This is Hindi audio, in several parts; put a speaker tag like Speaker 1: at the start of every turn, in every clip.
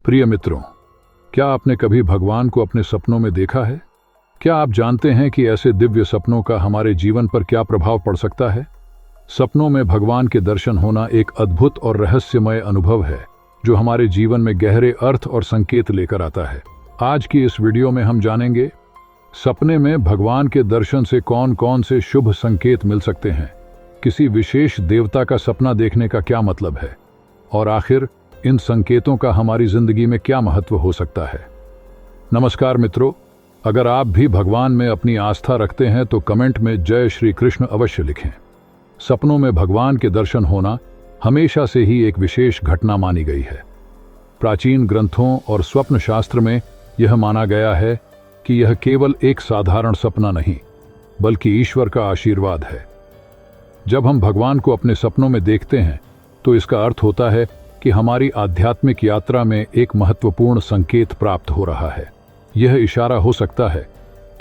Speaker 1: प्रिय मित्रों, क्या आपने कभी भगवान को अपने सपनों में देखा है? क्या आप जानते हैं कि ऐसे दिव्य सपनों का हमारे जीवन पर क्या प्रभाव पड़ सकता है? सपनों में भगवान के दर्शन होना एक अद्भुत और रहस्यमय अनुभव है जो हमारे जीवन में गहरे अर्थ और संकेत लेकर आता है। आज की इस वीडियो में हम जानेंगे सपने में भगवान के दर्शन से कौन कौन से शुभ संकेत मिल सकते हैं, किसी विशेष देवता का सपना देखने का क्या मतलब है, और आखिर इन संकेतों का हमारी जिंदगी में क्या महत्व हो सकता है। नमस्कार मित्रों, अगर आप भी भगवान में अपनी आस्था रखते हैं तो कमेंट में जय श्री कृष्ण अवश्य लिखें। सपनों में भगवान के दर्शन होना हमेशा से ही एक विशेष घटना मानी गई है। प्राचीन ग्रंथों और स्वप्न शास्त्र में यह माना गया है कि यह केवल एक साधारण सपना नहीं बल्कि ईश्वर का आशीर्वाद है। जब हम भगवान को अपने सपनों में देखते हैं तो इसका अर्थ होता है कि हमारी आध्यात्मिक यात्रा में एक महत्वपूर्ण संकेत प्राप्त हो रहा है। यह इशारा हो सकता है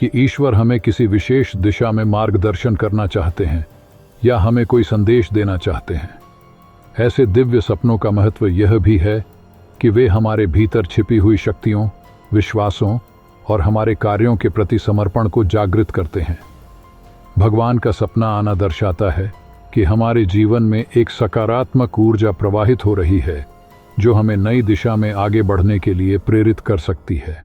Speaker 1: कि ईश्वर हमें किसी विशेष दिशा में मार्गदर्शन करना चाहते हैं या हमें कोई संदेश देना चाहते हैं। ऐसे दिव्य सपनों का महत्व यह भी है कि वे हमारे भीतर छिपी हुई शक्तियों, विश्वासों और हमारे कार्यों के प्रति समर्पण को जागृत करते हैं। भगवान का सपना आना दर्शाता है कि हमारे जीवन में एक सकारात्मक ऊर्जा प्रवाहित हो रही है जो हमें नई दिशा में आगे बढ़ने के लिए प्रेरित कर सकती है।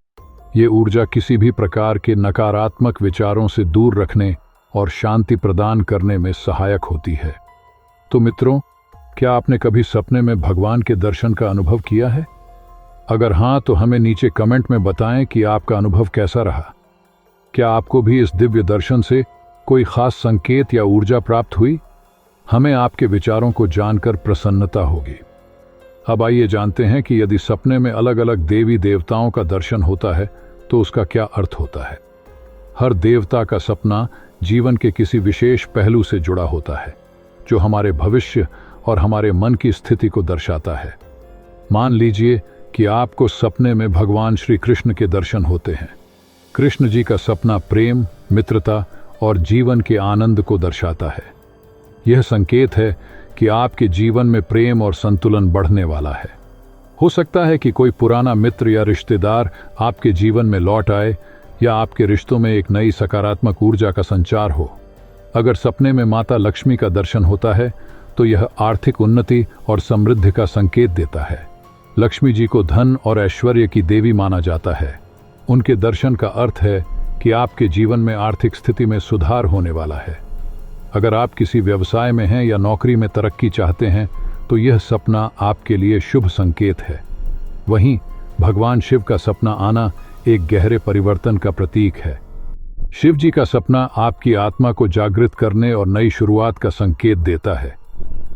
Speaker 1: ये ऊर्जा किसी भी प्रकार के नकारात्मक विचारों से दूर रखने और शांति प्रदान करने में सहायक होती है। तो मित्रों, क्या आपने कभी सपने में भगवान के दर्शन का अनुभव किया है? अगर हाँ, तो हमें नीचे कमेंट में बताएं कि आपका अनुभव कैसा रहा। क्या आपको भी इस दिव्य दर्शन से कोई खास संकेत या ऊर्जा प्राप्त हुई? हमें आपके विचारों को जानकर प्रसन्नता होगी। अब आइए जानते हैं कि यदि सपने में अलग अलग देवी देवताओं का दर्शन होता है तो उसका क्या अर्थ होता है। हर देवता का सपना जीवन के किसी विशेष पहलू से जुड़ा होता है जो हमारे भविष्य और हमारे मन की स्थिति को दर्शाता है। मान लीजिए कि आपको सपने में भगवान श्री कृष्ण के दर्शन होते हैं। कृष्ण जी का सपना प्रेम, मित्रता और जीवन के आनंद को दर्शाता है। यह संकेत है कि आपके जीवन में प्रेम और संतुलन बढ़ने वाला है। हो सकता है कि कोई पुराना मित्र या रिश्तेदार आपके जीवन में लौट आए या आपके रिश्तों में एक नई सकारात्मक ऊर्जा का संचार हो। अगर सपने में माता लक्ष्मी का दर्शन होता है तो यह आर्थिक उन्नति और समृद्धि का संकेत देता है। लक्ष्मी जी को धन और ऐश्वर्य की देवी माना जाता है। उनके दर्शन का अर्थ है कि आपके जीवन में आर्थिक स्थिति में सुधार होने वाला है। अगर आप किसी व्यवसाय में हैं या नौकरी में तरक्की चाहते हैं तो यह सपना आपके लिए शुभ संकेत है। वहीं भगवान शिव का सपना आना एक गहरे परिवर्तन का प्रतीक है। शिव जी का सपना आपकी आत्मा को जागृत करने और नई शुरुआत का संकेत देता है।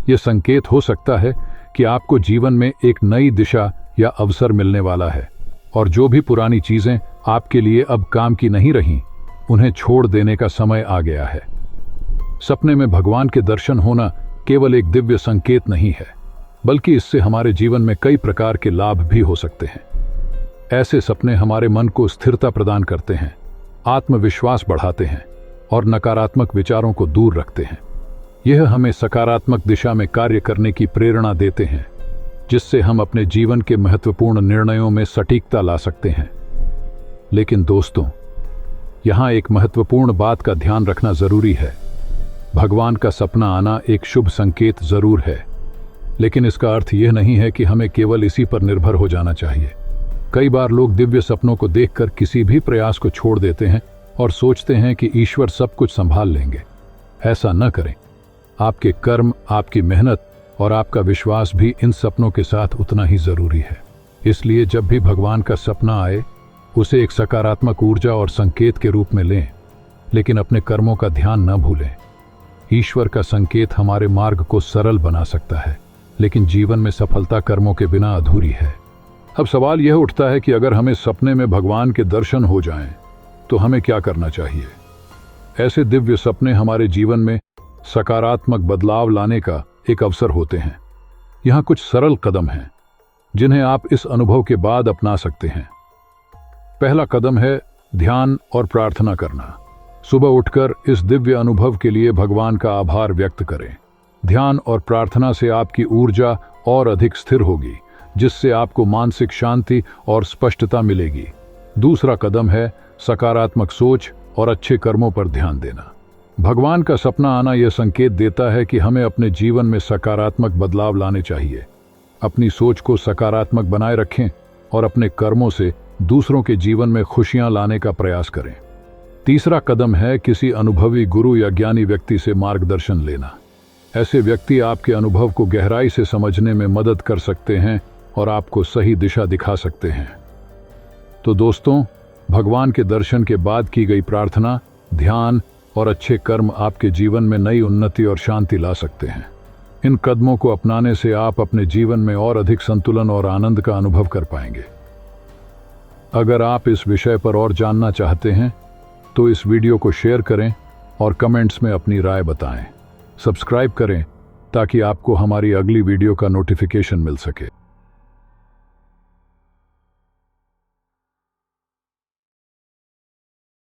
Speaker 1: यह संकेत हो सकता है कि आपको जीवन में एक नई दिशा या अवसर मिलने वाला है और जो भी पुरानी चीजें आपके लिए अब काम की नहीं रहीं, उन्हें छोड़ देने का समय आ गया है। सपने में भगवान के दर्शन होना केवल एक दिव्य संकेत नहीं है बल्कि इससे हमारे जीवन में कई प्रकार के लाभ भी हो सकते हैं। ऐसे सपने हमारे मन को स्थिरता प्रदान करते हैं, आत्मविश्वास बढ़ाते हैं और नकारात्मक विचारों को दूर रखते हैं। यह हमें सकारात्मक दिशा में कार्य करने की प्रेरणा देते हैं जिससे हम अपने जीवन के महत्वपूर्ण निर्णयों में सटीकता ला सकते हैं। लेकिन दोस्तों, यहाँ एक महत्वपूर्ण बात का ध्यान रखना जरूरी है। भगवान का सपना आना एक शुभ संकेत जरूर है, लेकिन इसका अर्थ यह नहीं है कि हमें केवल इसी पर निर्भर हो जाना चाहिए। कई बार लोग दिव्य सपनों को देखकर किसी भी प्रयास को छोड़ देते हैं और सोचते हैं कि ईश्वर सब कुछ संभाल लेंगे। ऐसा न करें। आपके कर्म, आपकी मेहनत और आपका विश्वास भी इन सपनों के साथ उतना ही जरूरी है। इसलिए जब भी भगवान का सपना आए, उसे एक सकारात्मक ऊर्जा और संकेत के रूप में लें, लेकिन अपने कर्मों का ध्यान न भूलें। ईश्वर का संकेत हमारे मार्ग को सरल बना सकता है, लेकिन जीवन में सफलता कर्मों के बिना अधूरी है। अब सवाल यह उठता है कि अगर हमें सपने में भगवान के दर्शन हो जाएं, तो हमें क्या करना चाहिए? ऐसे दिव्य सपने हमारे जीवन में सकारात्मक बदलाव लाने का एक अवसर होते हैं। यहाँ कुछ सरल कदम हैं जिन्हें आप इस अनुभव के बाद अपना सकते हैं। पहला कदम है ध्यान और प्रार्थना करना। सुबह उठकर इस दिव्य अनुभव के लिए भगवान का आभार व्यक्त करें। ध्यान और प्रार्थना से आपकी ऊर्जा और अधिक स्थिर होगी, जिससे आपको मानसिक शांति और स्पष्टता मिलेगी। दूसरा कदम है सकारात्मक सोच और अच्छे कर्मों पर ध्यान देना। भगवान का सपना आना यह संकेत देता है कि हमें अपने जीवन में सकारात्मक बदलाव लाने चाहिए। अपनी सोच को सकारात्मक बनाए रखें और अपने कर्मों से दूसरों के जीवन में खुशियां लाने का प्रयास करें। तीसरा कदम है किसी अनुभवी गुरु या ज्ञानी व्यक्ति से मार्गदर्शन लेना। ऐसे व्यक्ति आपके अनुभव को गहराई से समझने में मदद कर सकते हैं और आपको सही दिशा दिखा सकते हैं। तो दोस्तों, भगवान के दर्शन के बाद की गई प्रार्थना, ध्यान और अच्छे कर्म आपके जीवन में नई उन्नति और शांति ला सकते हैं। इन कदमों को अपनाने से आप अपने जीवन में और अधिक संतुलन और आनंद का अनुभव कर पाएंगे। अगर आप इस विषय पर और जानना चाहते हैं तो इस वीडियो को शेयर करें और कमेंट्स में अपनी राय बताएं। सब्सक्राइब करें ताकि आपको हमारी अगली वीडियो का नोटिफिकेशन मिल सके।